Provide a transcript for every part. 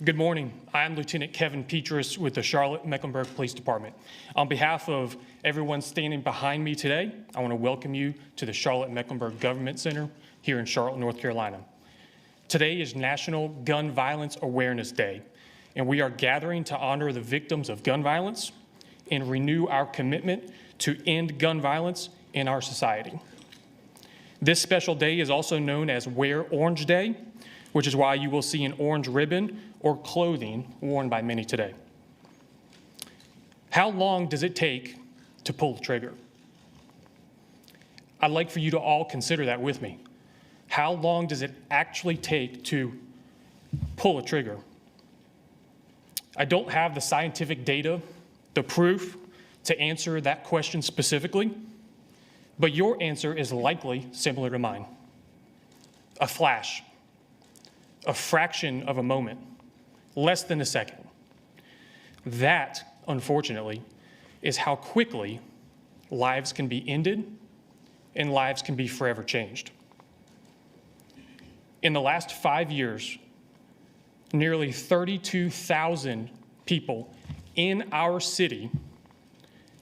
Good morning. I am Lieutenant Kevin Petrus with the Charlotte-Mecklenburg Police Department. On behalf of everyone standing behind me today, I want to welcome you to the Charlotte-Mecklenburg Government Center here in Charlotte, North Carolina. Today is National Gun Violence Awareness Day, and we are gathering to honor the victims of gun violence and renew our commitment to end gun violence in our society. This special day is also known as Wear Orange Day, which is why you will see an orange ribbon or clothing worn by many today. How long does it take to pull the trigger? I'd like for you to all consider that with me. How long does it actually take to pull a trigger? I don't have the scientific data, the proof to answer that question specifically, but your answer is likely similar to mine. A flash, a fraction of a moment, less than a second. That, unfortunately, is how quickly lives can be ended and lives can be forever changed. In the last 5 years, nearly 32,000 people in our city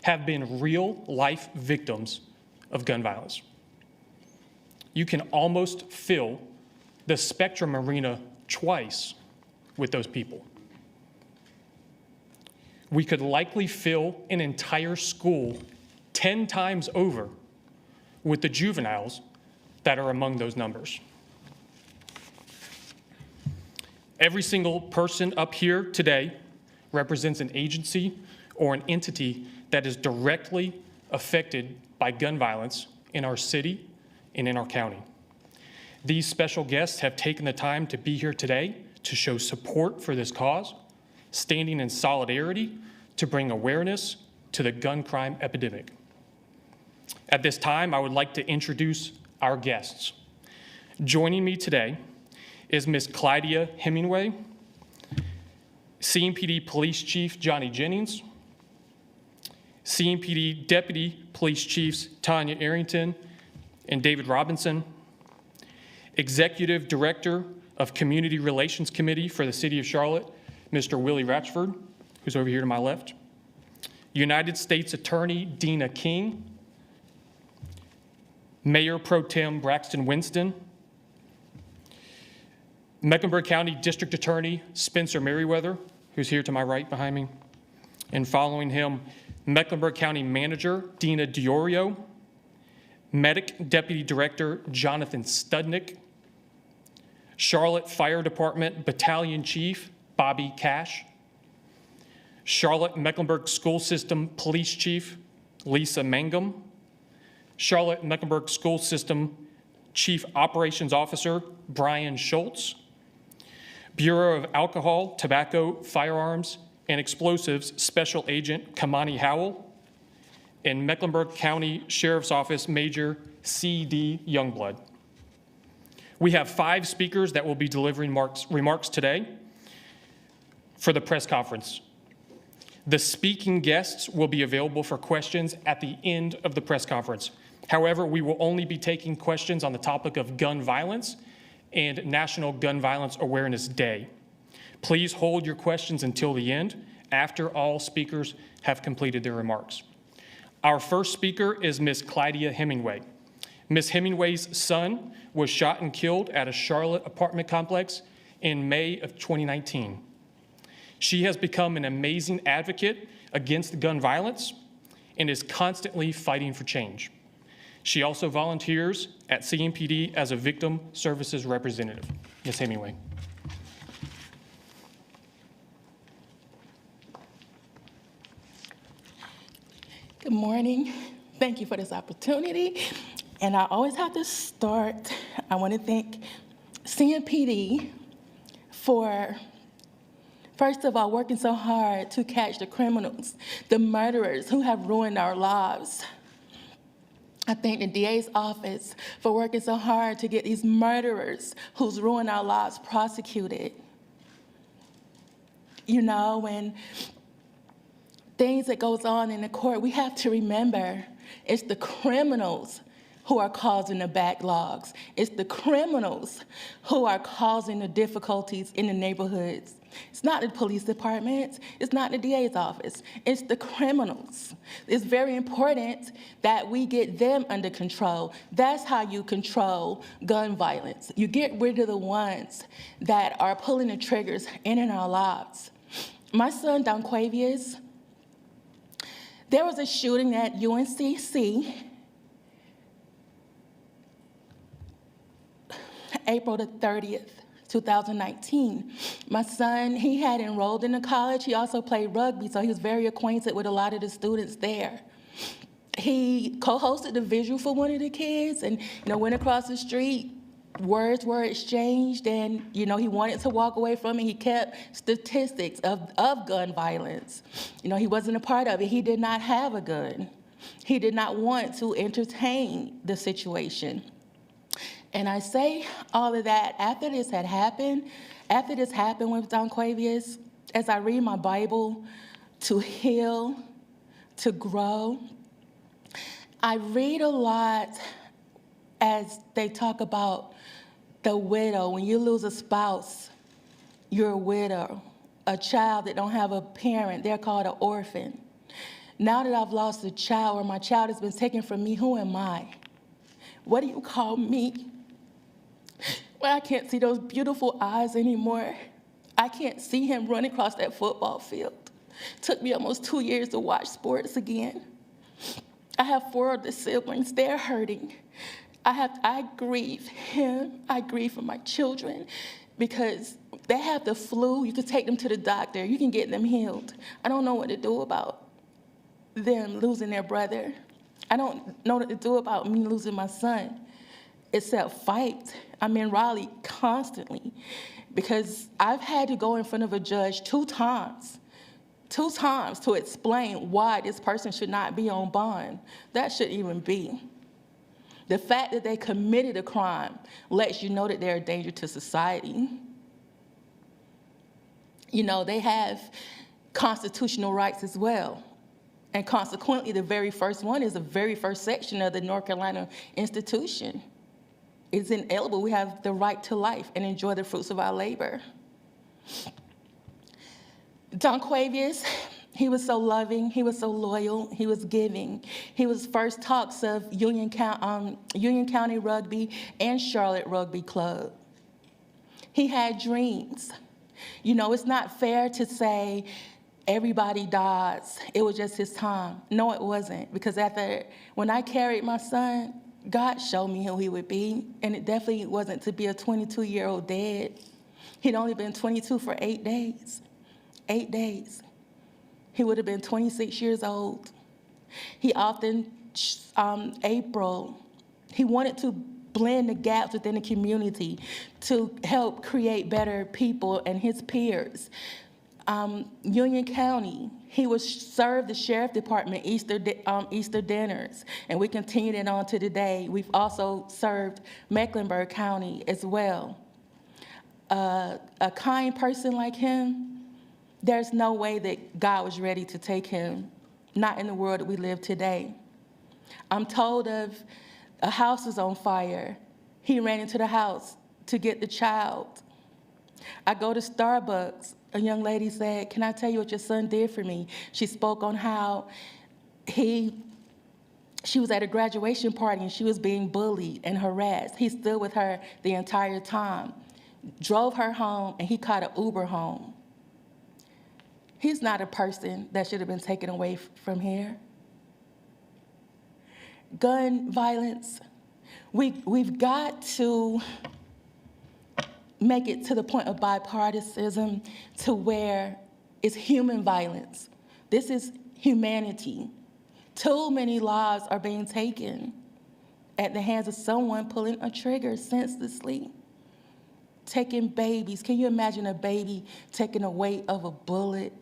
have been real-life victims of gun violence. You can almost fill the Spectrum Arena twice with those people. We could likely fill an entire school 10 times over with the juveniles that are among those numbers. Every single person up here today represents an agency or an entity that is directly affected by gun violence in our city and in our county. These special guests have taken the time to be here today to show support for this cause, standing in solidarity to bring awareness to the gun crime epidemic. At this time, I would like to introduce our guests. Joining me today is Ms. Clydia Hemingway, CMPD Police Chief Johnny Jennings, CMPD Deputy Police Chiefs Tanya Arrington and David Robinson, Executive Director of Community Relations Committee for the City of Charlotte, Mr. Willie Ratchford, who's over here to my left, United States Attorney Dina King, Mayor Pro Tem Braxton Winston, Mecklenburg County District Attorney Spencer Merriweather, who's here to my right behind me, and following him, Mecklenburg County Manager Dina Diorio, Medic Deputy Director Jonathan Studnick, Charlotte Fire Department Battalion Chief Bobby Cash, Charlotte-Mecklenburg School System Police Chief Lisa Mangum, Charlotte-Mecklenburg School System Chief Operations Officer Brian Schultz, Bureau of Alcohol, Tobacco, Firearms, and Explosives Special Agent Kamani Howell, and Mecklenburg County Sheriff's Office Major C.D. Youngblood. We have 5 speakers that will be delivering remarks today for the press conference. The speaking guests will be available for questions at the end of the press conference. However, we will only be taking questions on the topic of gun violence and National Gun Violence Awareness Day. Please hold your questions until the end, after all speakers have completed their remarks. Our first speaker is Ms. Clydia Hemingway. Ms. Hemingway's son was shot and killed at a Charlotte apartment complex in May of 2019. She has become an amazing advocate against gun violence and is constantly fighting for change. She also volunteers at CMPD as a victim services representative. Ms. Hemingway. Good morning. Thank you for this opportunity. And I always have to start, I want to thank CMPD for, first of all, working so hard to catch the criminals, the murderers who have ruined our lives. I thank the DA's office for working so hard to get these murderers who's ruined our lives prosecuted. You know, when things that goes on in the court, we have to remember it's the criminals who are causing the backlogs. It's the criminals who are causing the difficulties in the neighborhoods. It's not the police department. It's not the DA's office. It's the criminals. It's very important that we get them under control. That's how you control gun violence. You get rid of the ones that are pulling the triggers in our lives. My son, Donquavius, there was a shooting at UNCC, April the 30th. 2019. My son, he had enrolled in the college. He also played rugby, so he was very acquainted with a lot of the students there. He co-hosted the visual for one of the kids and, went across the street. Words were exchanged and, he wanted to walk away from it. He kept statistics of gun violence. He wasn't a part of it. He did not have a gun. He did not want to entertain the situation. And I say all of that after this happened with Donquavius, as I read my Bible to heal, to grow, I read a lot as they talk about the widow. When you lose a spouse, you're a widow. A child that don't have a parent, they're called an orphan. Now that I've lost a child or my child has been taken from me, who am I? What do you call me? When I can't see those beautiful eyes anymore. I can't see him run across that football field. Took me almost 2 years to watch sports again. I have 4 of the siblings. They're hurting. I grieve him. I grieve for my children because they have the flu. You can take them to the doctor. You can get them healed. I don't know what to do about them losing their brother. I don't know what to do about me losing my son, except fight. I'm in Raleigh constantly because I've had to go in front of a judge 2 times to explain why this person should not be on bond. That shouldn't even be. The fact that they committed a crime lets you know that they're a danger to society. They have constitutional rights as well. And consequently, the very first one is the very first section of the North Carolina Institution. It's inalienable. We have the right to life and enjoy the fruits of our labor. Donquavius, he was so loving, he was so loyal, he was giving. He was first talks of Union County Rugby and Charlotte Rugby Club. He had dreams. It's not fair to say everybody dies. It was just his time. No, it wasn't, because when I carried my son, God showed me who he would be, and it definitely wasn't to be a 22-year-old dead. He'd only been 22 for 8 days. 8 days. He would have been 26 years old. He often, he wanted to blend the gaps within the community to help create better people and his peers. Union County, he was served the sheriff department Easter dinners, and we continued it on to today. We've also served Mecklenburg County as well. A kind person like him, there's no way that God was ready to take him, not in the world that we live today. I'm told of a house was on fire. He ran into the house to get the child. I go to Starbucks. A young lady said, "Can I tell you what your son did for me?" She spoke on how she was at a graduation party and she was being bullied and harassed. He stood with her the entire time, drove her home, and he caught an Uber home. He's not a person that should have been taken away from here. Gun violence, we've got to make it to the point of bipartisanism to where it's human violence. This is humanity. Too many lives are being taken at the hands of someone pulling a trigger senselessly. Taking babies. Can you imagine a baby taking the weight of a bullet?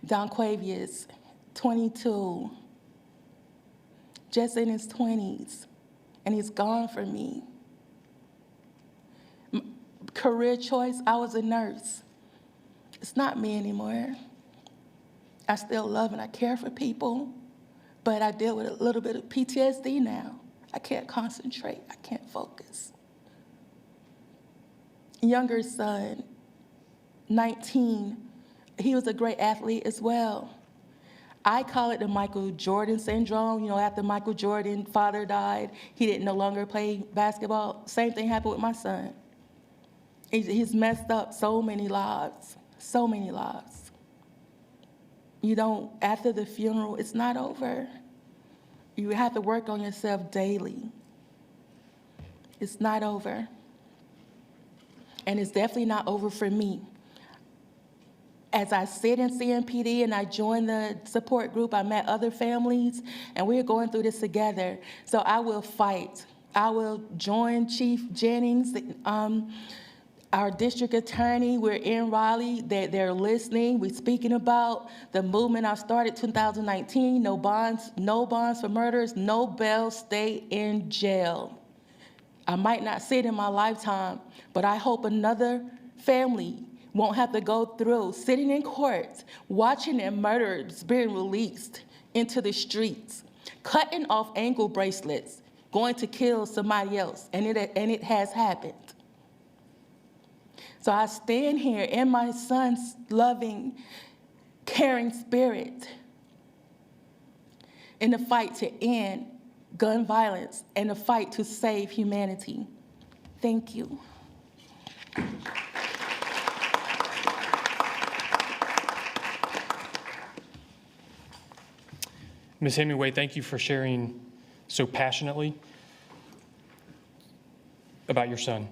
Donquavius, 22, just in his 20s, and he's gone from me. Career choice, I was a nurse. It's not me anymore. I still love and I care for people, but I deal with a little bit of PTSD now. I can't concentrate, I can't focus. younger son, 19, he was a great athlete as well. I call it the Michael Jordan syndrome. You know, after Michael Jordan's father died, he didn't no longer play basketball. Same thing happened with my son. He's messed up so many lives, so many lives. You don't, after the funeral, it's not over. You have to work on yourself daily. It's not over. And it's definitely not over for me. As I sit in CMPD and I joined the support group, I met other families, and we're going through this together. So I will fight. I will join Chief Jennings, our district attorney. We're in Raleigh. They're listening. We're speaking about the movement I started 2019, no bonds for murders, no bail, stay in jail. I might not see it in my lifetime, but I hope another family won't have to go through sitting in court, watching their murderers being released into the streets, cutting off ankle bracelets, going to kill somebody else, and it has happened. So I stand here in my son's loving, caring spirit in the fight to end gun violence and the fight to save humanity. Thank you. Ms. Hemingway, thank you for sharing so passionately about your son.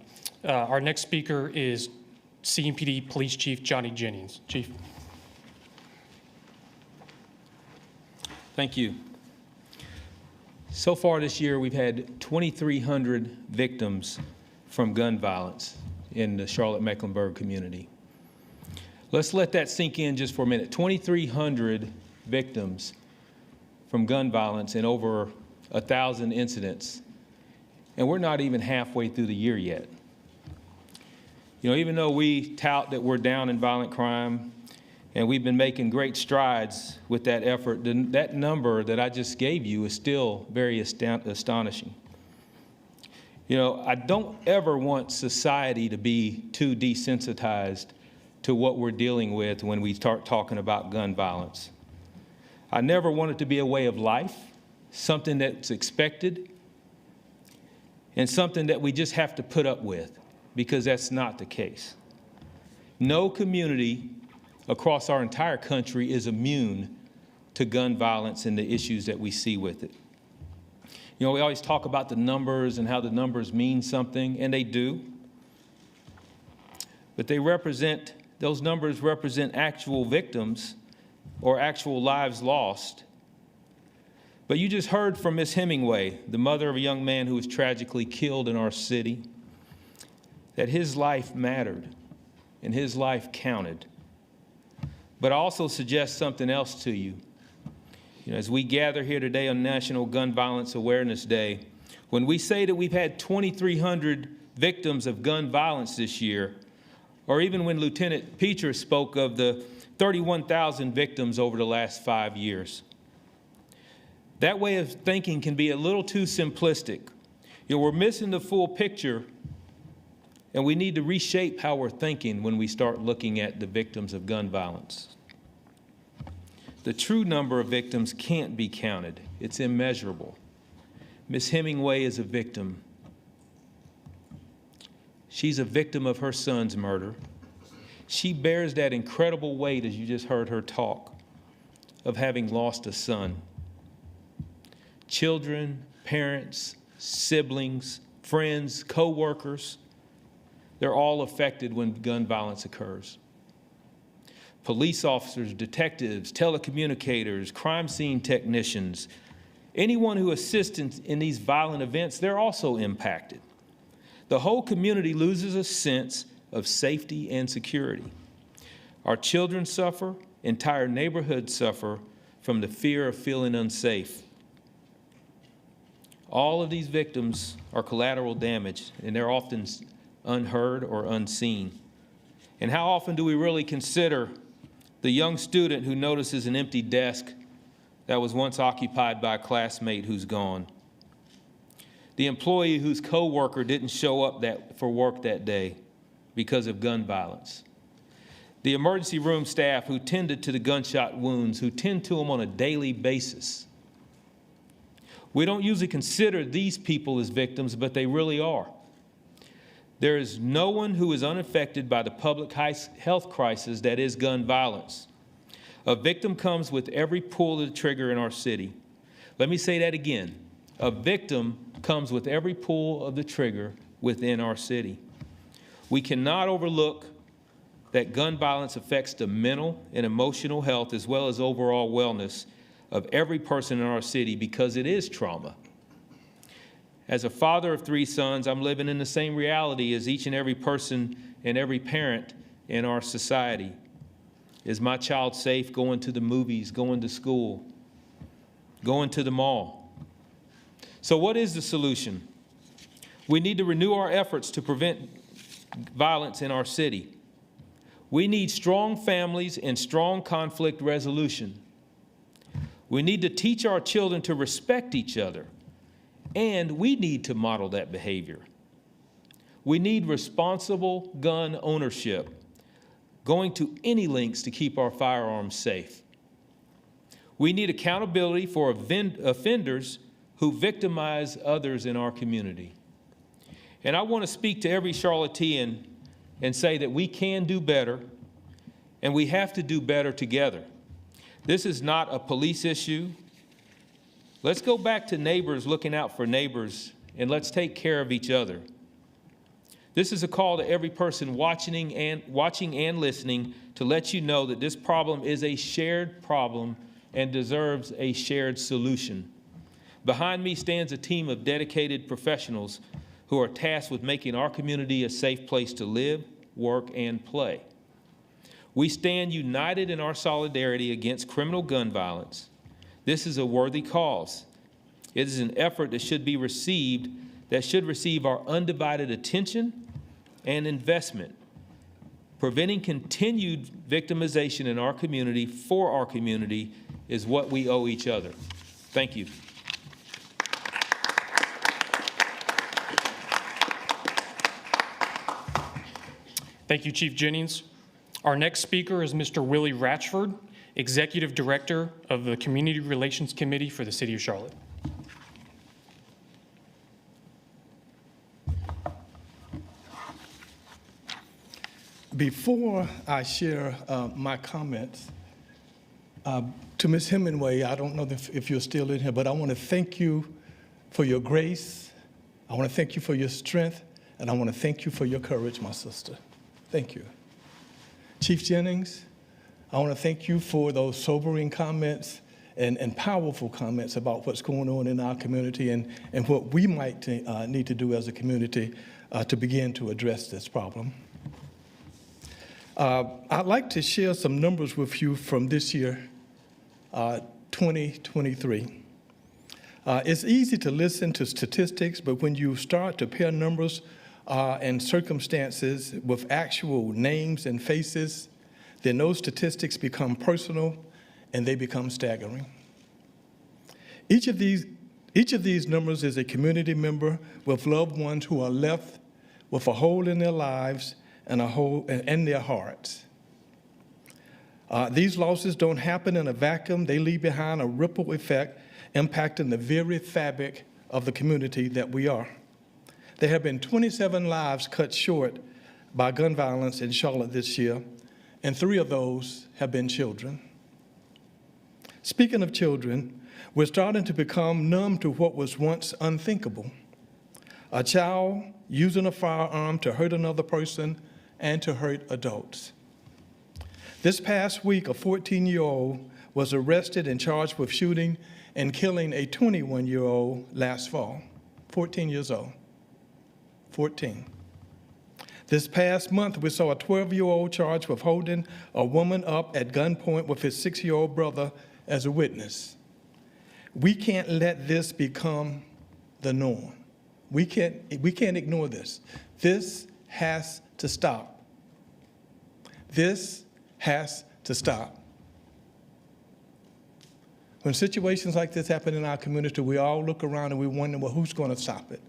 Our next speaker is CMPD Police Chief Johnny Jennings. Chief. Thank you. So far this year, we've had 2,300 victims from gun violence in the Charlotte-Mecklenburg community. Let's let that sink in just for a minute. 2,300 victims from gun violence and over 1,000 incidents. And we're not even halfway through the year yet. You know, even though we tout that we're down in violent crime, and we've been making great strides with that effort, that number that I just gave you is still very astonishing. You know, I don't ever want society to be too desensitized to what we're dealing with when we start talking about gun violence. I never want it to be a way of life, something that's expected, and something that we just have to put up with, because that's not the case. No community across our entire country is immune to gun violence and the issues that we see with it. You know, we always talk about the numbers and how the numbers mean something, and they do. But those numbers represent actual victims or actual lives lost. But you just heard from Ms. Hemingway, the mother of a young man who was tragically killed in our city, that his life mattered and his life counted. But I also suggest something else to you. You know, as we gather here today on National Gun Violence Awareness Day, when we say that we've had 2,300 victims of gun violence this year, or even when Lieutenant Peter spoke of the 31,000 victims over the last 5 years, that way of thinking can be a little too simplistic. You know, we're missing the full picture, and we need to reshape how we're thinking when we start looking at the victims of gun violence. The true number of victims can't be counted. It's immeasurable. Ms. Hemingway is a victim. She's a victim of her son's murder. She bears that incredible weight, as you just heard her talk, of having lost a son. Children, parents, siblings, friends, co-workers, they're all affected when gun violence occurs. Police officers, detectives, telecommunicators, crime scene technicians, anyone who assists in these violent events, they're also impacted. The whole community loses a sense of safety and security. Our children suffer, entire neighborhoods suffer from the fear of feeling unsafe. All of these victims are collateral damage, and they're often unheard or unseen. And how often do we really consider the young student who notices an empty desk that was once occupied by a classmate who's gone? The employee whose coworker didn't show up for work that day, because of gun violence. The emergency room staff who tended to the gunshot wounds, who tend to them on a daily basis. We don't usually consider these people as victims, but they really are. There is no one who is unaffected by the public health crisis that is gun violence. A victim comes with every pull of the trigger in our city. Let me say that again. A victim comes with every pull of the trigger within our city. We cannot overlook that gun violence affects the mental and emotional health as well as overall wellness of every person in our city because it is trauma. As a father of 3 sons, I'm living in the same reality as each and every person and every parent in our society. Is my child safe going to the movies, going to school, going to the mall? So what is the solution? We need to renew our efforts to prevent violence in our city. We need strong families and strong conflict resolution. We need to teach our children to respect each other, and we need to model that behavior. We need responsible gun ownership, going to any lengths to keep our firearms safe. We need accountability for offenders who victimize others in our community. And I want to speak to every Charlottean and say that we can do better, and we have to do better together. This is not a police issue. Let's go back to neighbors looking out for neighbors, and let's take care of each other. This is a call to every person watching and listening to let you know that this problem is a shared problem and deserves a shared solution. Behind me stands a team of dedicated professionals who are tasked with making our community a safe place to live, work, and play. We stand united in our solidarity against criminal gun violence. This is a worthy cause. It is an effort that should receive our undivided attention and investment. Preventing continued victimization in our community for our community is what we owe each other. Thank you. Thank you, Chief Jennings. Our next speaker is Mr. Willie Ratchford, Executive Director of the Community Relations Committee for the City of Charlotte. Before I share my comments, to Ms. Hemingway, I don't know if you're still in here, but I want to thank you for your grace. I want to thank you for your strength, and I want to thank you for your courage, my sister. Thank you. Chief Jennings, I want to thank you for those sobering comments and powerful comments about what's going on in our community and what we might need to do as a community to begin to address this problem. I'd like to share some numbers with you from this year, 2023. It's easy to listen to statistics, but when you start to pair numbers and circumstances with actual names and faces, then those statistics become personal and they become staggering. Each of these numbers is a community member with loved ones who are left with a hole in their lives and a hole in their hearts. These losses don't happen in a vacuum. They leave behind a ripple effect impacting the very fabric of the community that we are. There have been 27 lives cut short by gun violence in Charlotte this year, and 3 of those have been children. Speaking of children, we're starting to become numb to what was once unthinkable. A child using a firearm to hurt another person and to hurt adults. This past week, a 14-year-old was arrested and charged with shooting and killing a 21-year-old last fall. 14 years old. 14. This past month, we saw a 12-year-old charged with holding a woman up at gunpoint with his 6-year-old brother as a witness. We can't let this become the norm. We can't ignore this. This has to stop. This has to stop. When situations like this happen in our community, we all look around and we wonder, well, who's going to stop it?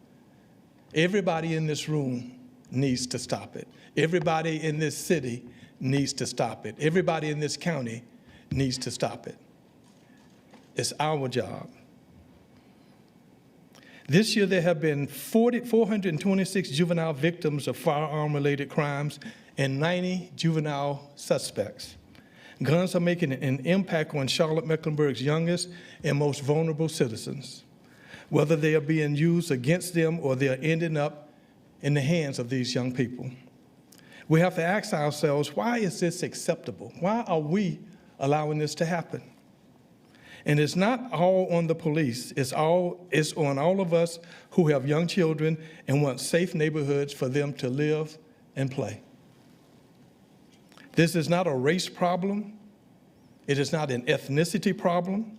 Everybody in this room needs to stop it. Everybody in this city needs to stop it. Everybody in this county needs to stop it. It's our job. This year, there have been 426 juvenile victims of firearm-related crimes and 90 juvenile suspects. Guns are making an impact on Charlotte-Mecklenburg's youngest and most vulnerable citizens, whether they are being used against them or they are ending up in the hands of these young people. We have to ask ourselves, why is this acceptable? Why are we allowing this to happen? And it's not all on the police. It's on all of us who have young children and want safe neighborhoods for them to live and play. This is not a race problem. It is not an ethnicity problem.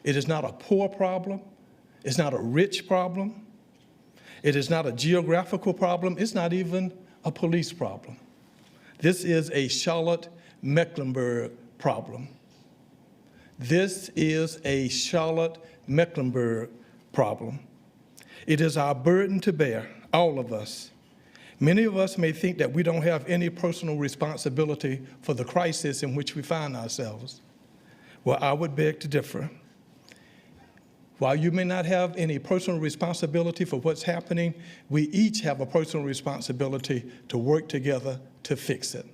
It is not a poor problem. It's not a rich problem. It is not a geographical problem. It's not even a police problem. This is a Charlotte-Mecklenburg problem. This is a Charlotte-Mecklenburg problem. It is our burden to bear, all of us. Many of us may think that we don't have any personal responsibility for the crisis in which we find ourselves. Well, I would beg to differ. While you may not have any personal responsibility for what's happening, we each have a personal responsibility to work together to fix it.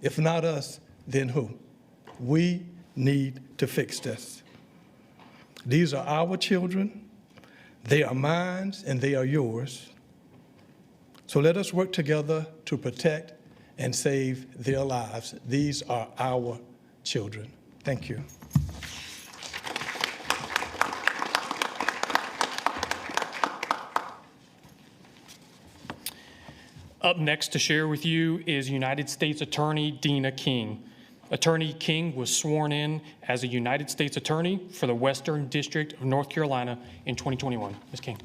If not us, then who? We need to fix this. These are our children, they are mine, and they are yours. So let us work together to protect and save their lives. These are our children. Thank you. Up next to share with you is United States Attorney Dina King. Attorney King was sworn in as a United States Attorney for the Western District of North Carolina in 2021. Ms. King.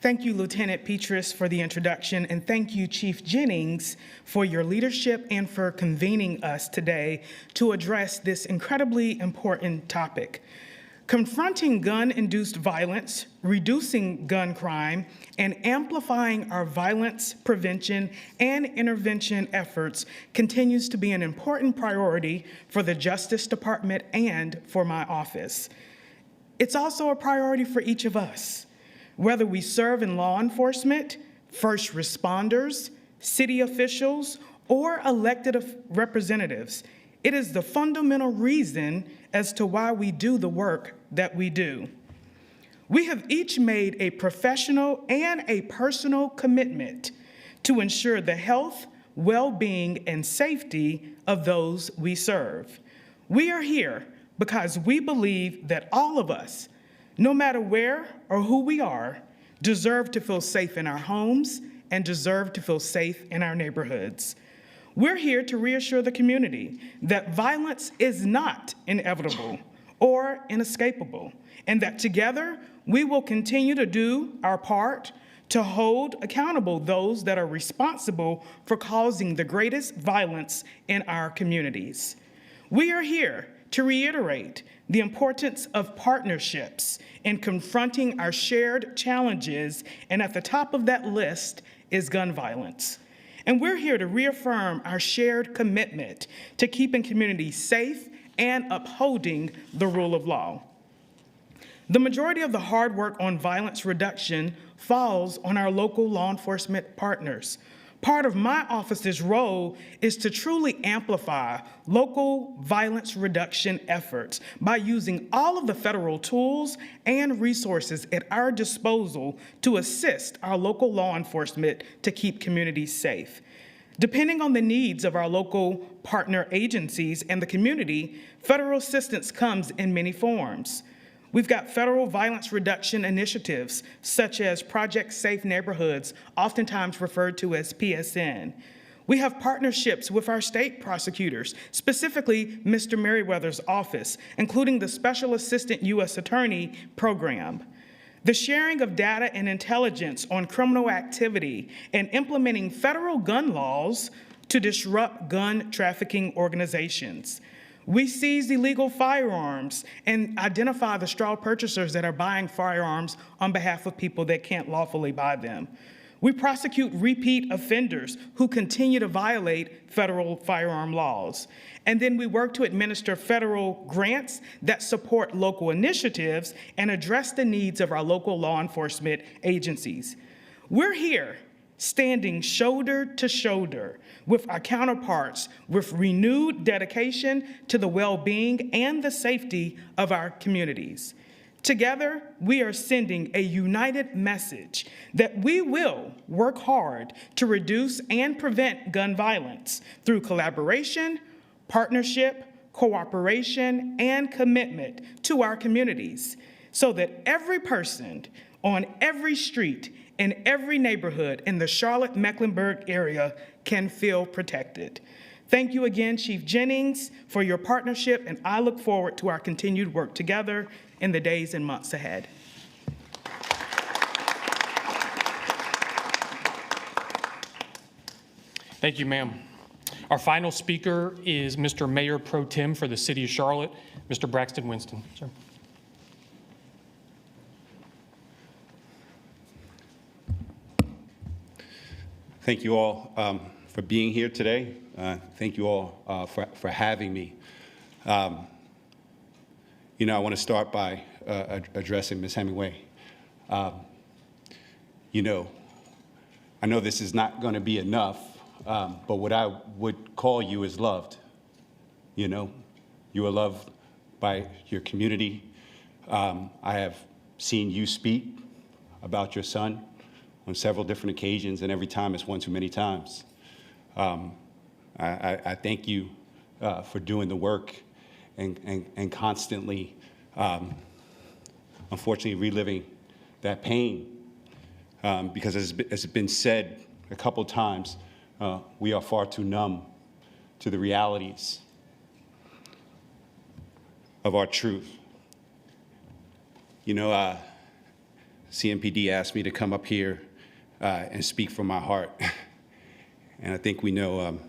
Thank you, Lieutenant Petrus, for the introduction, and thank you, Chief Jennings, for your leadership and for convening us today to address this incredibly important topic. Confronting gun-induced violence, reducing gun crime, and amplifying our violence prevention and intervention efforts continues to be an important priority for the Justice Department and for my office. It's also a priority for each of us. Whether we serve in law enforcement, first responders, city officials, or elected representatives, it is the fundamental reason as to why we do the work that we do. We have each made a professional and a personal commitment to ensure the health, well-being, and safety of those we serve. We are here because we believe that all of us, no matter where or who we are, deserve to feel safe in our homes and deserve to feel safe in our neighborhoods. We're here to reassure the community that violence is not inevitable or inescapable, and that together we will continue to do our part to hold accountable those that are responsible for causing the greatest violence in our communities. We are here to reiterate the importance of partnerships in confronting our shared challenges, and at the top of that list is gun violence. And we're here to reaffirm our shared commitment to keeping communities safe and upholding the rule of law. The majority of the hard work on violence reduction falls on our local law enforcement partners. Part of my office's role is to truly amplify local violence reduction efforts by using all of the federal tools and resources at our disposal to assist our local law enforcement to keep communities safe. Depending on the needs of our local partner agencies and the community, federal assistance comes in many forms. We've got federal violence reduction initiatives, such as Project Safe Neighborhoods, oftentimes referred to as PSN. We have partnerships with our state prosecutors, specifically Mr. Merriweather's office, including the Special Assistant U.S. Attorney program. The sharing of data and intelligence on criminal activity and implementing federal gun laws to disrupt gun trafficking organizations. We seize illegal firearms and identify the straw purchasers that are buying firearms on behalf of people that can't lawfully buy them. We prosecute repeat offenders who continue to violate federal firearm laws. And then we work to administer federal grants that support local initiatives and address the needs of our local law enforcement agencies. We're here standing shoulder to shoulder with our counterparts with renewed dedication to the well-being and the safety of our communities. Together, we are sending a united message that we will work hard to reduce and prevent gun violence through collaboration, partnership, cooperation, and commitment to our communities so that every person on every street in every neighborhood in the Charlotte-Mecklenburg area can feel protected. Thank you again, Chief Jennings, for your partnership, and I look forward to our continued work together in the days and months ahead. Thank you, ma'am. Our final speaker is Mr. Mayor Pro Tem for the City of Charlotte, Mr. Braxton Winston. Sir. Thank you all for being here today. Thank you all for having me. You know, I want to start by addressing Ms. Hemingway. You know, I know this is not going to be enough, but what I would call you is loved. You know, you are loved by your community. I have seen you speak about your son on several different occasions, and every time it's one too many times. I thank you for doing the work and constantly, unfortunately, reliving that pain. Because as it's been said a couple times, we are far too numb to the realities of our truth. You know, CMPD asked me to come up here and speak from my heart. And I think we know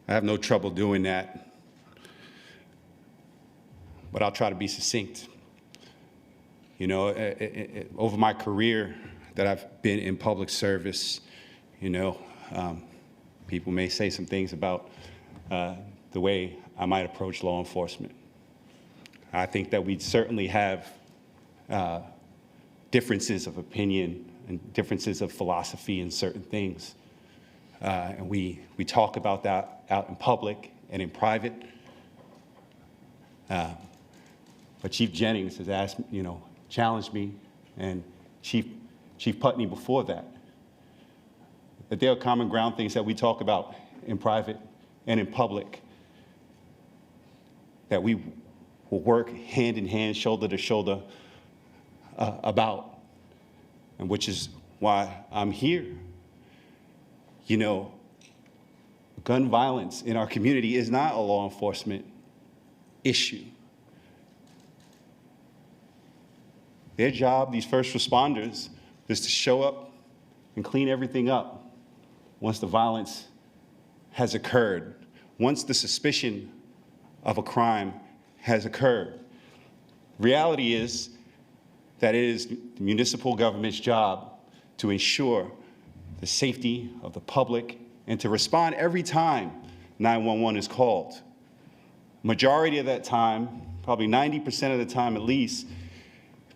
I have no trouble doing that. But I'll try to be succinct. You know, over my career that I've been in public service, you know, people may say some things about the way I might approach law enforcement. I think that we certainly have differences of opinion and differences of philosophy in certain things. And we talk about that out in public and in private. But Chief Jennings has asked, you know, challenged me, and Chief Putney before that there are common ground things that we talk about in private and in public that we will work hand in hand, shoulder to shoulder about, and which is why I'm here. You know, gun violence in our community is not a law enforcement issue. Their job, these first responders, is to show up and clean everything up once the violence has occurred, once the suspicion of a crime has occurred. Reality is that it is the municipal government's job to ensure the safety of the public and to respond every time 911 is called. Majority of that time, probably 90% of the time at least,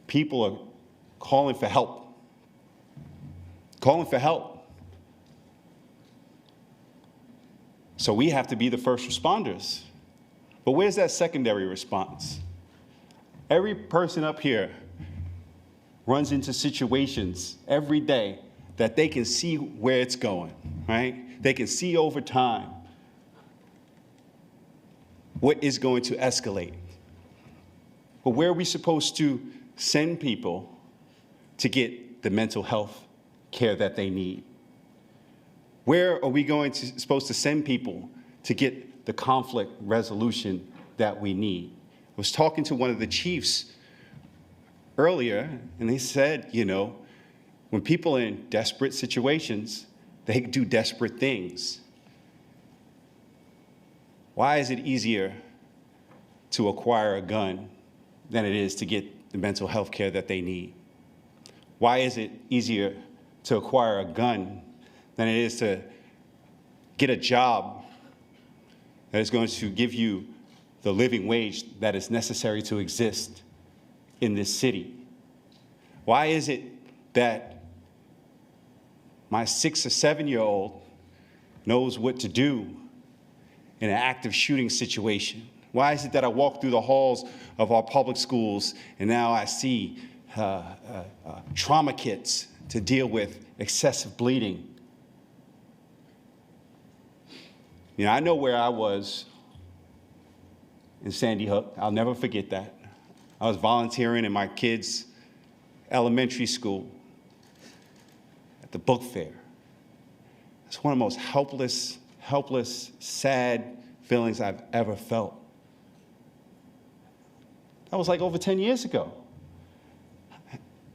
people are calling for help. Calling for help. So we have to be the first responders. But where's that secondary response? Every person up here runs into situations every day that they can see where it's going, right? They can see over time what is going to escalate. But where are we supposed to send people to get the mental health care that they need? Where are we supposed to send people to get the conflict resolution that we need? I was talking to one of the chiefs earlier, and they said, you know, when people are in desperate situations, they do desperate things. Why is it easier to acquire a gun than it is to get the mental health care that they need? Why is it easier to acquire a gun than it is to get a job that is going to give you the living wage that is necessary to exist in this city? Why is it that my 6 or 7-year-old knows what to do in an active shooting situation? Why is it that I walk through the halls of our public schools and now I see trauma kits to deal with excessive bleeding? You know, I know where I was in Sandy Hook. I'll never forget that. I was volunteering in my kids' elementary school at the book fair. It's one of the most helpless, sad feelings I've ever felt. That was like over 10 years ago.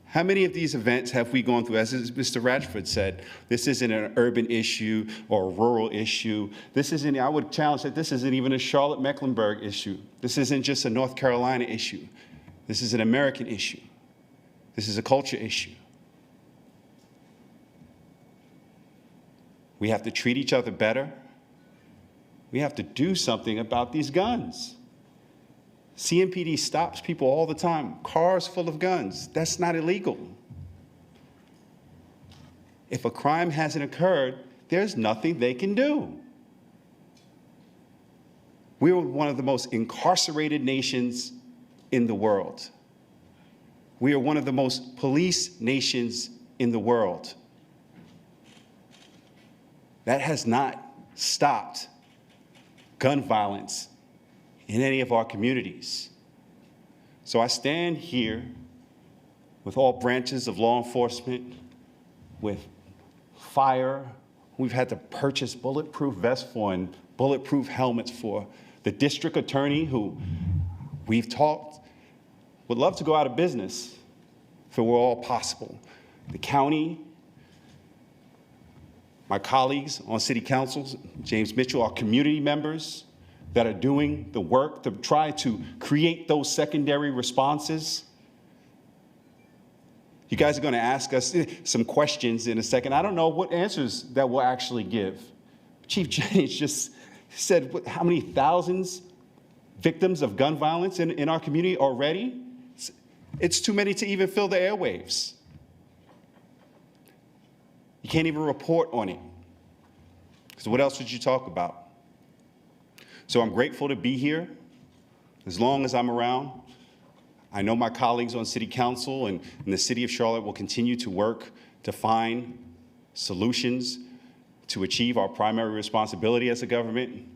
How many of these events have we gone through? As Mr. Ratchford said, this isn't an urban issue or a rural issue. This isn't, I would challenge that this isn't even a Charlotte-Mecklenburg issue. This isn't just a North Carolina issue. This is an American issue. This is a culture issue. We have to treat each other better. We have to do something about these guns. CMPD stops people all the time, cars full of guns. That's not illegal. If a crime hasn't occurred, there's nothing they can do. We're one of the most incarcerated nations in the world. We are one of the most policed nations in the world. That has not stopped gun violence in any of our communities. So I stand here with all branches of law enforcement, with fire. We've had to purchase bulletproof vests for and bulletproof helmets for. The district attorney, who we've talked, would love to go out of business if it were all possible. The county, my colleagues on city councils, James Mitchell, our community members that are doing the work to try to create those secondary responses. You guys are going to ask us some questions in a second. I don't know what answers that we'll actually give. Chief Jennings just said how many thousands victims of gun violence in our community already? It's too many to even fill the airwaves. You can't even report on it. So what else would you talk about? So I'm grateful to be here. As long as I'm around, I know my colleagues on City Council and in the City of Charlotte will continue to work to find solutions to achieve our primary responsibility as a government,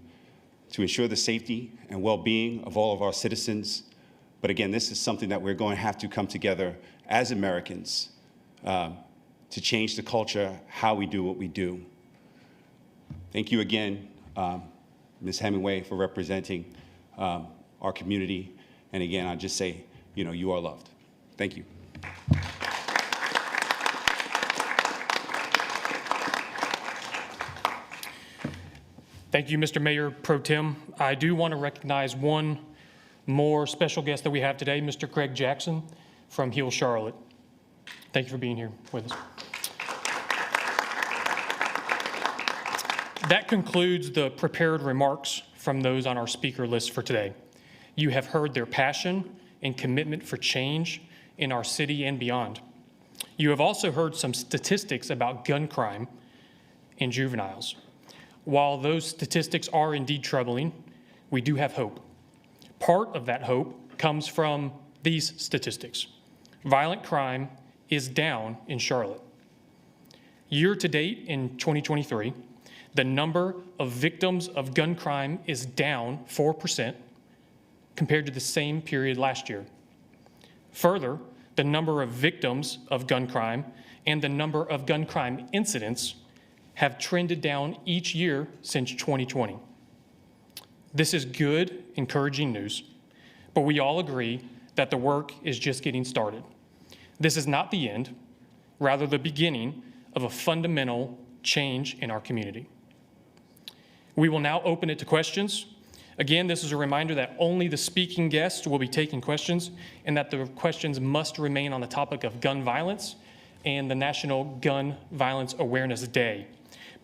to ensure the safety and well-being of all of our citizens. But again, this is something that we're going to have to come together as Americans to change the culture, how we do what we do. Thank you again, Ms. Hemingway, for representing our community. And again, I just say, you know, you are loved. Thank you. Thank you, Mr. Mayor Pro Tem. I do want to recognize one more special guest that we have today, Mr. Craig Jackson from Heal Charlotte. Thank you for being here with us. That concludes the prepared remarks from those on our speaker list for today. You have heard their passion and commitment for change in our city and beyond. You have also heard some statistics about gun crime in juveniles. While those statistics are indeed troubling, we do have hope. Part of that hope comes from these statistics. Violent crime is down in Charlotte. Year to date in 2023, the number of victims of gun crime is down 4% compared to the same period last year. Further, the number of victims of gun crime and the number of gun crime incidents have trended down each year since 2020. This is good, encouraging news, but we all agree that the work is just getting started. This is not the end, rather the beginning of a fundamental change in our community. We will now open it to questions. Again, this is a reminder that only the speaking guests will be taking questions and that the questions must remain on the topic of gun violence and the National Gun Violence Awareness Day.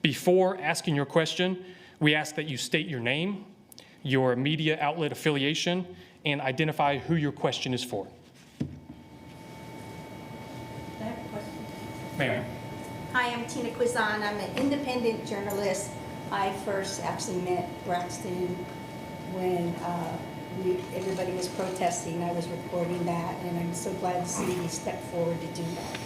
Before asking your question, we ask that you state your name, your media outlet affiliation, and identify who your question is for. I have a question. Ma'am. Hi, I'm Tina Quizan. I'm an independent journalist. I first actually met Braxton when everybody was protesting. I was reporting that, and I'm so glad to see he stepped forward to do that.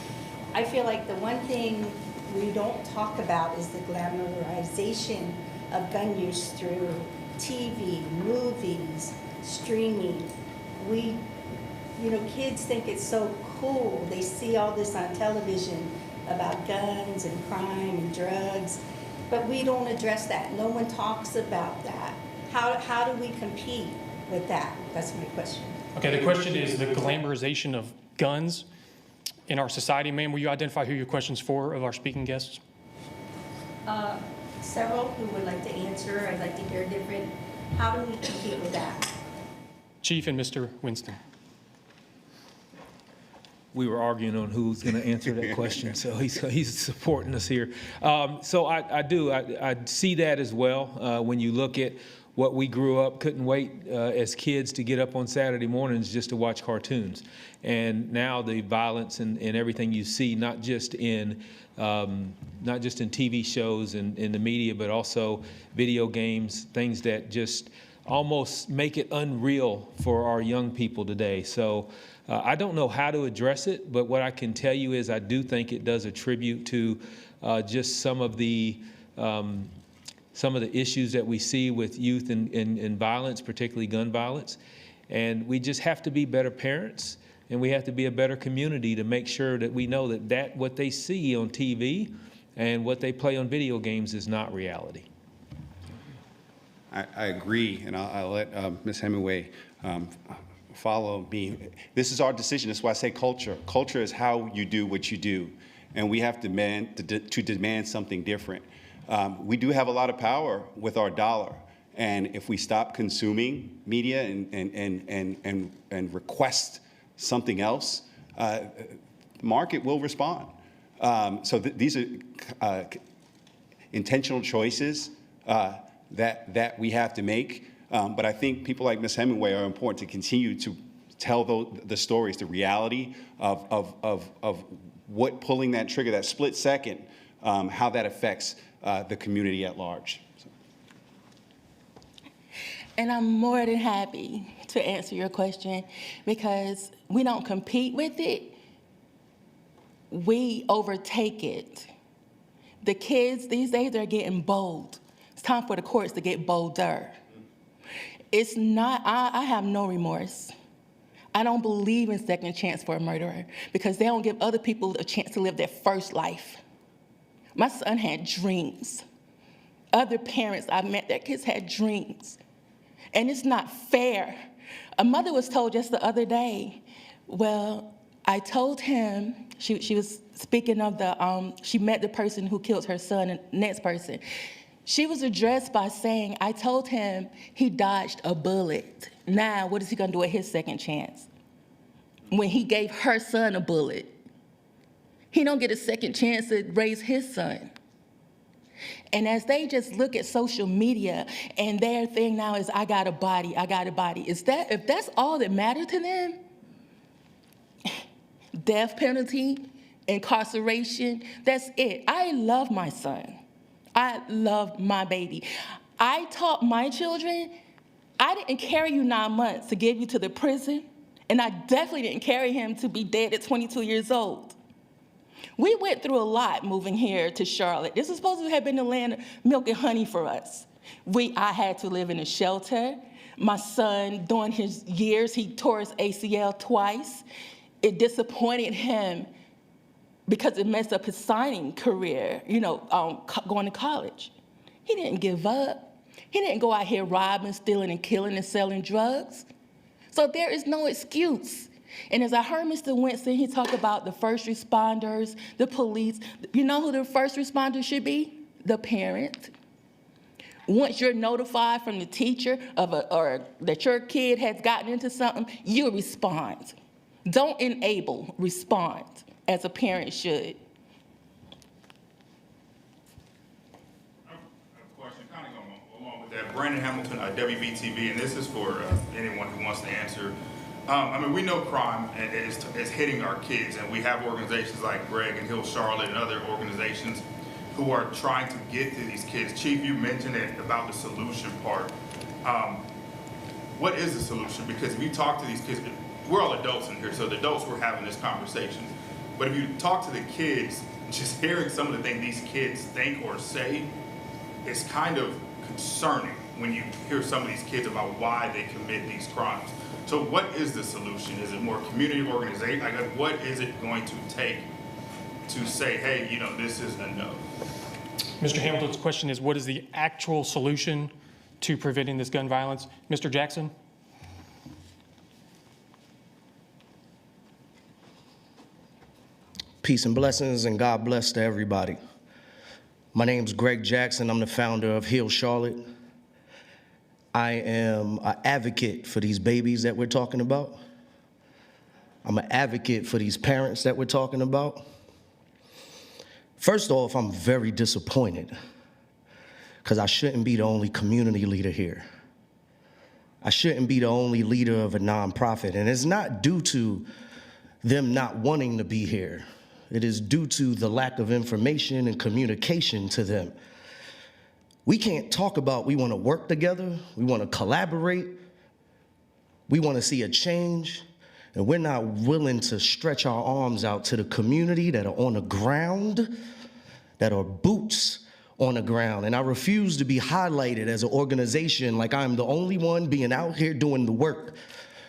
I feel like the one thing we don't talk about is the glamorization of gun use through TV, movies, streaming. Kids think it's so cool. They see all this on television about guns and crime and drugs, but we don't address that. No one talks about that. How do we compete with that? That's my question. Okay, the question is the glamorization of guns in our society. Ma'am, will you identify who your question's for of our speaking guests? Several who would like to answer. I'd like to hear different. How do we compete with that? Chief and Mr. Winston. We were arguing on who's going to answer that question, so he's supporting us here. So I see that as well. When you look at what we grew up, couldn't wait as kids to get up on Saturday mornings just to watch cartoons. And now the violence and everything you see, not just in TV shows and in the media, but also video games, things that just almost make it unreal for our young people today. So I don't know how to address it, but what I can tell you is I do think it does attribute to just some of the issues that we see with youth and violence, particularly gun violence. And we just have to be better parents, and we have to be a better community to make sure that we know that what they see on TV and what they play on video games is not reality. I agree, and I'll let Ms. Hemingway follow me. This is our decision. That's why I say culture. Culture is how you do what you do, and we have to demand something different. We do have a lot of power with our dollar, and if we stop consuming media and request something else, the market will respond. So these are intentional choices that we have to make. But I think people like Ms. Hemingway are important to continue to tell the stories, the reality of what pulling that trigger, that split second, how that affects the community at large. So. And I'm more than happy to answer your question because we don't compete with it, we overtake it. The kids these days are getting bold. It's time for the courts to get bolder. It's not, I have no remorse. I don't believe in second chance for a murderer because they don't give other people a chance to live their first life. My son had dreams. Other parents I've met, their kids had dreams. And it's not fair. A mother was told just the other day, well, I told him, she was speaking of she met the person who killed her son, and the next person. She was addressed by saying, I told him he dodged a bullet. Now, what is he gonna do at his second chance? When he gave her son a bullet, he don't get a second chance to raise his son. And as they just look at social media and their thing now is, I got a body, if that's all that matters to them, death penalty, incarceration, that's it. I love my son. I love my baby. I taught my children, I didn't carry you 9 months to give you to the prison, and I definitely didn't carry him to be dead at 22 years old. We went through a lot moving here to Charlotte. This is supposed to have been the land of milk and honey for us. I had to live in a shelter. My son, during his years, he tore his ACL twice. It disappointed him because it messed up his signing career, going to college. He didn't give up. He didn't go out here robbing, stealing, and killing and selling drugs. So there is no excuse. And as I heard Mr. Winston, he talked about the first responders, the police. You know who the first responders should be? The parent. Once you're notified from the teacher or that your kid has gotten into something, you respond. Don't enable, respond, as a parent should. Question kind of going along with that. Brandon Hamilton, WBTV, and this is for anyone who wants to answer. I mean, we know crime is hitting our kids, and we have organizations like Greg and Hill Charlotte and other organizations who are trying to get to these kids. Chief, you mentioned it about the solution part. What is the solution? Because if you talk to these kids, we're all adults in here, so the adults were having this conversation. But if you talk to the kids, just hearing some of the things these kids think or say, it's kind of concerning when you hear some of these kids about why they commit these crimes. So what is the solution? Is it more community organization? Like, what is it going to take to say, hey, you know, this is a no? Mr. Hamilton's question is, what is the actual solution to preventing this gun violence? Mr. Jackson? Peace and blessings, and God bless to everybody. My name's Greg Jackson. I'm the founder of Hill Charlotte. I am an advocate for these babies that we're talking about. I'm an advocate for these parents that we're talking about. First off, I'm very disappointed because I shouldn't be the only community leader here. I shouldn't be the only leader of a nonprofit, and it's not due to them not wanting to be here. It is due to the lack of information and communication to them. We can't talk about we want to work together, we want to collaborate, we want to see a change, and we're not willing to stretch our arms out to the community that are on the ground, that are boots on the ground. And I refuse to be highlighted as an organization like I'm the only one being out here doing the work.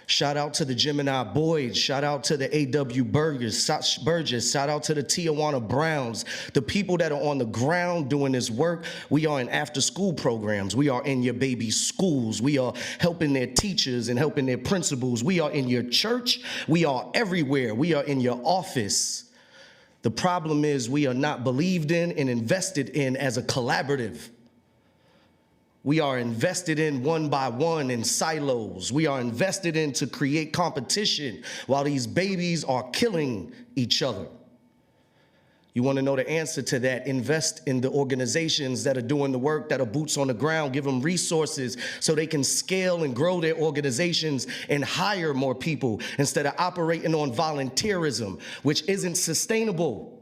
Shout out to the Gemini Boys, shout out to the A.W. Burgess, shout out to the Tijuana Browns, the people that are on the ground doing this work. We are in after-school programs. We are in your baby's schools. We are helping their teachers and helping their principals. We are in your church. We are everywhere. We are in your office. The problem is we are not believed in and invested in as a collaborative. We are invested in one by one in silos. We are invested in to create competition while these babies are killing each other. You want to know the answer to that? Invest in the organizations that are doing the work, that are boots on the ground. Give them resources so they can scale and grow their organizations and hire more people instead of operating on volunteerism, which isn't sustainable.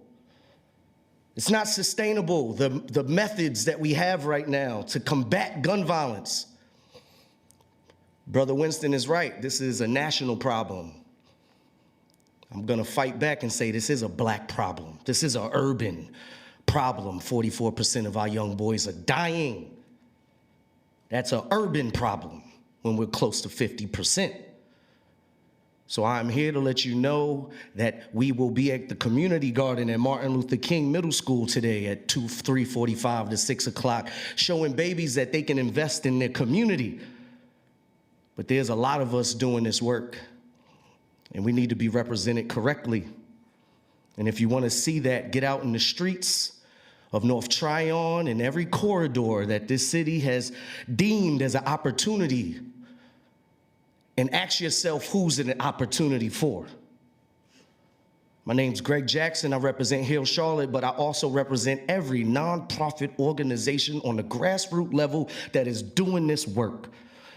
It's not sustainable, the methods that we have right now to combat gun violence. Brother Winston is right. This is a national problem. I'm going to fight back and say this is a black problem. This is an urban problem. 44% of our young boys are dying. That's an urban problem when we're close to 50%. So I'm here to let you know that we will be at the community garden at Martin Luther King Middle School today at 3:45 to 6 o'clock, showing babies that they can invest in their community. But there's a lot of us doing this work, and we need to be represented correctly. And if you want to see that, get out in the streets of North Tryon and every corridor that this city has deemed as an opportunity, and ask yourself, who's it an opportunity for? My name's Greg Jackson. I represent Hill Charlotte, but I also represent every nonprofit organization on the grassroots level that is doing this work.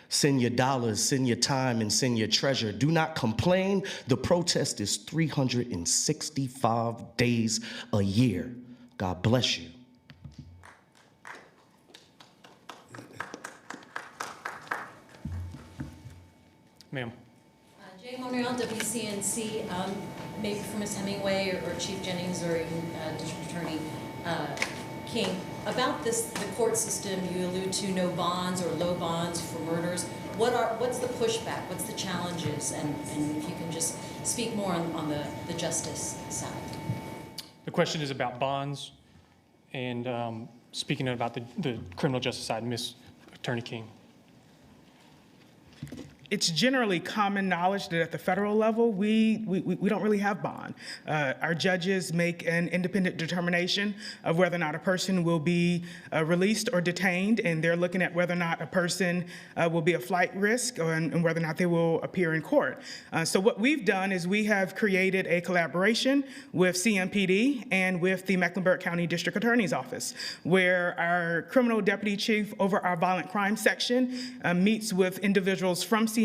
Send your dollars, send your time, and send your treasure. Do not complain. The protest is 365 days a year. God bless you. Ma'am. Jay Monreal, WCNC, maybe for Ms. Hemingway or Chief Jennings or even District Attorney King. About this, the court system, you allude to no bonds or low bonds for murders. What's the pushback? What's the challenges? And if you can just speak more on the justice side. The question is about bonds and speaking about the criminal justice side, Ms. Attorney King. It's generally common knowledge that at the federal level, we don't really have bond. Our judges make an independent determination of whether or not a person will be released or detained, and they're looking at whether or not a person will be a flight risk and whether or not they will appear in court. So what we've done is we have created a collaboration with CMPD and with the Mecklenburg County District Attorney's Office, where our criminal deputy chief over our violent crime section meets with individuals from CMPD,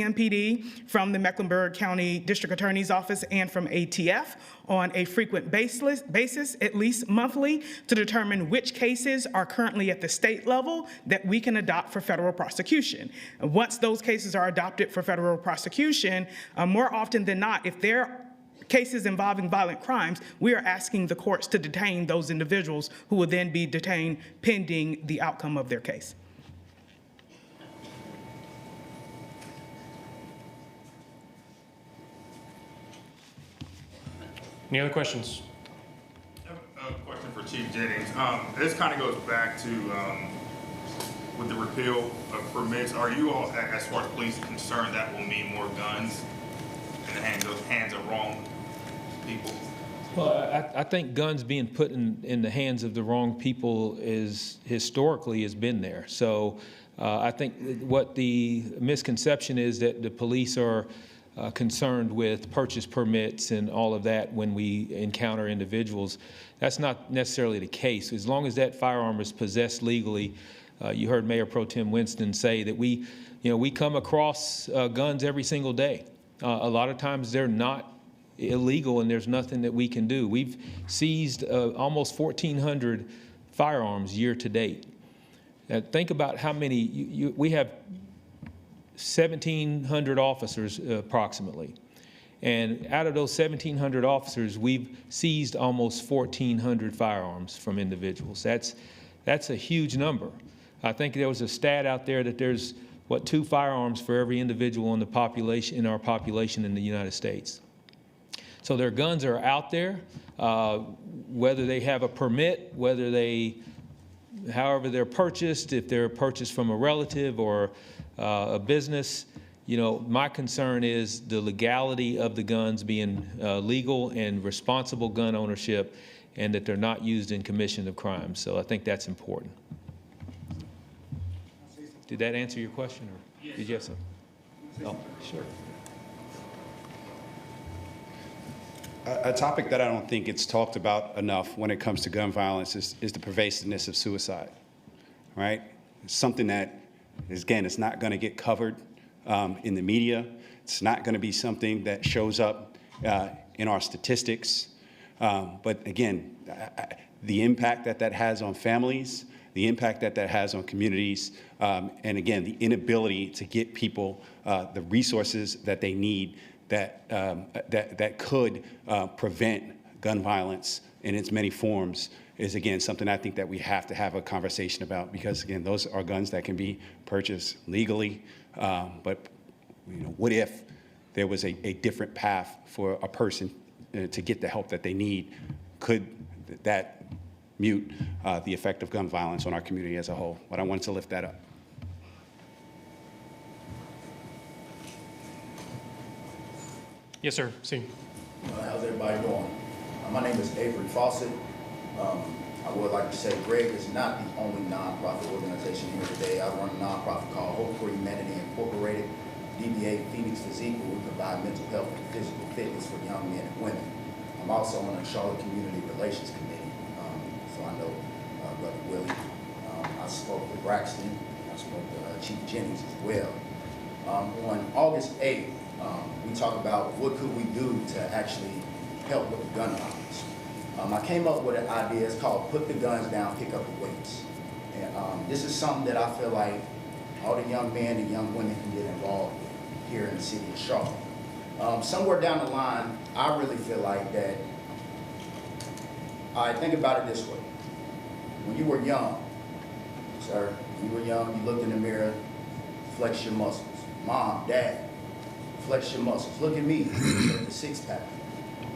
from the Mecklenburg County District Attorney's Office, and from ATF on a frequent basis, at least monthly, to determine which cases are currently at the state level that we can adopt for federal prosecution. And once those cases are adopted for federal prosecution, more often than not, if they're cases involving violent crimes, we are asking the courts to detain those individuals who will then be detained pending the outcome of their case. Any other questions? I have a question for Chief Jennings. This kind of goes back to with the repeal of permits. Are you all, as far as police, concerned that will mean more guns in the hands of wrong people? Well, I think guns being put in the hands of the wrong people is historically has been there. So I think what the misconception is that the police are concerned with purchase permits and all of that when we encounter individuals. That's not necessarily the case. As long as that firearm is possessed legally, you heard Mayor Pro Tem Winston say that we come across guns every single day. A lot of times they're not illegal and there's nothing that we can do. We've seized almost 1,400 firearms year to date. Now, think about how many, we have 1,700 officers approximately. And out of those 1,700 officers, we've seized almost 1,400 firearms from individuals. That's a huge number. I think there was a stat out there that there's, 2 firearms for every individual in the population, in our population in the United States. So their guns are out there, whether they have a permit, however they're purchased, if they're purchased from a relative or a business. My concern is the legality of the guns being legal and responsible gun ownership, and that they're not used in commission of crimes. So I think that's important. Did that answer your question, or yes, did you have something? Oh, sure. A topic that I don't think it's talked about enough when it comes to gun violence is the pervasiveness of suicide, right? It's something that, again, it's not going to get covered in the media. It's not going to be something that shows up in our statistics. But again, the impact that has on families, the impact that has on communities, and again, the inability to get people the resources that they need that could prevent gun violence in its many forms is, again, something I think that we have to have a conversation about, because, again, those are guns that can be purchased legally. But what if there was a different path for a person to get the help that they need? Could that mute the effect of gun violence on our community as a whole? But I wanted to lift that up. Yes, sir. See. How's everybody doing? My name is Avery Fawcett. I would like to say Greg is not the only nonprofit organization here today. I run a nonprofit called Hope for Humanity Incorporated, DBA Phoenix Physique, where we provide mental health and physical fitness for young men and women. I'm also on the Charlotte Community Relations Committee, so I know Brother Willie. I spoke with Braxton. I spoke to Chief Jennings as well. On August 8th, we talked about what could we do to actually help with the gun violence. I came up with an idea. It's called Put the Guns Down, Pick Up the Weights. And this is something that I feel like all the young men and young women can get involved with here in the city of Charlotte. Somewhere down the line, I really feel like that, I think about it this way. When you were young, sir, when you were young, you looked in the mirror, flex your muscles. Mom, Dad, flex your muscles. Look at me, the six-pack.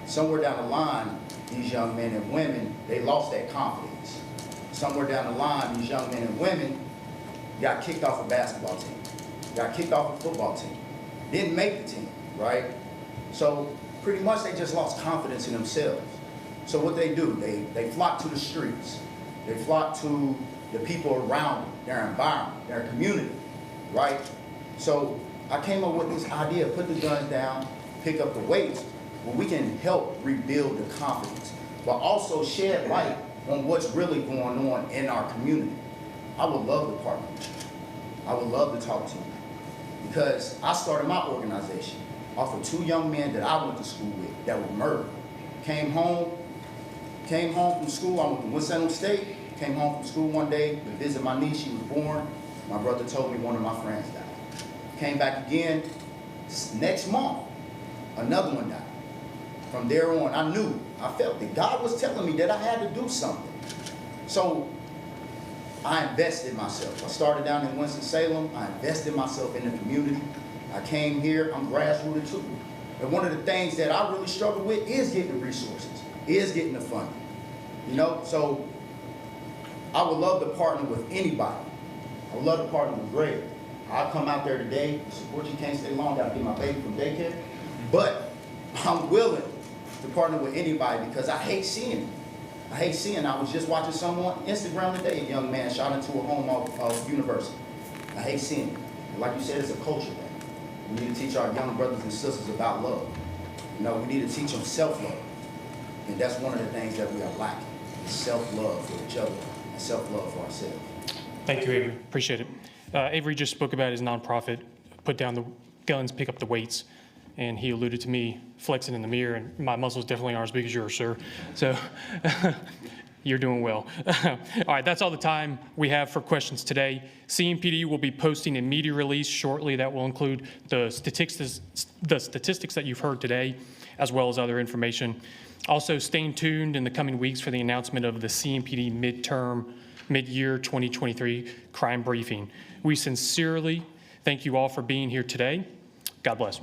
Somewhere down the line, these young men and women, they lost that confidence. Somewhere down the line, these young men and women got kicked off a basketball team, got kicked off a football team. didn't make the team, right? So pretty much they just lost confidence in themselves. So what they do, they flock to the streets. They flock to the people around them, their environment, their community, right? So I came up with this idea, put the guns down, pick up the weights, where we can help rebuild the confidence, but also shed light on what's really going on in our community. I would love to partner with you. I would love to talk to you. Because I started my organization off of 2 young men that I went to school with that were murdered. Came home from school, I went to Winston State, came home from school one day to visit my niece, she was born. My brother told me one of my friends died. Came back again, next month, another one died. From there on, I felt that God was telling me that I had to do something. So I invested myself. I started down in Winston-Salem. I invested myself in the community. I came here, I'm grassrooted too. And one of the things that I really struggle with is getting the resources, is getting the funding. You know, so I would love to partner with anybody. I would love to partner with Greg. I'll come out there today, support you, can't stay long, gotta get my baby from daycare. But I'm willing to partner with anybody because I hate seeing it. I was just watching someone on Instagram today, a young man shot into a home of university. I hate seeing it. And like you said, it's a culture thing. We need to teach our young brothers and sisters about love. You know, we need to teach them self-love. And that's one of the things that we are lacking, is self-love for each other and self-love for ourselves. Thank you, Avery. Appreciate it. Avery just spoke about his nonprofit, put down the guns, pick up the weights, and he alluded to me flexing in the mirror, and my muscles definitely aren't as big as yours, sir. So you're doing well. All right, that's all the time we have for questions today. CMPD will be posting a media release shortly that will include the statistics that you've heard today, as well as other information. Also, stay tuned in the coming weeks for the announcement of the CMPD mid-year 2023 crime briefing. We sincerely thank you all for being here today. God bless.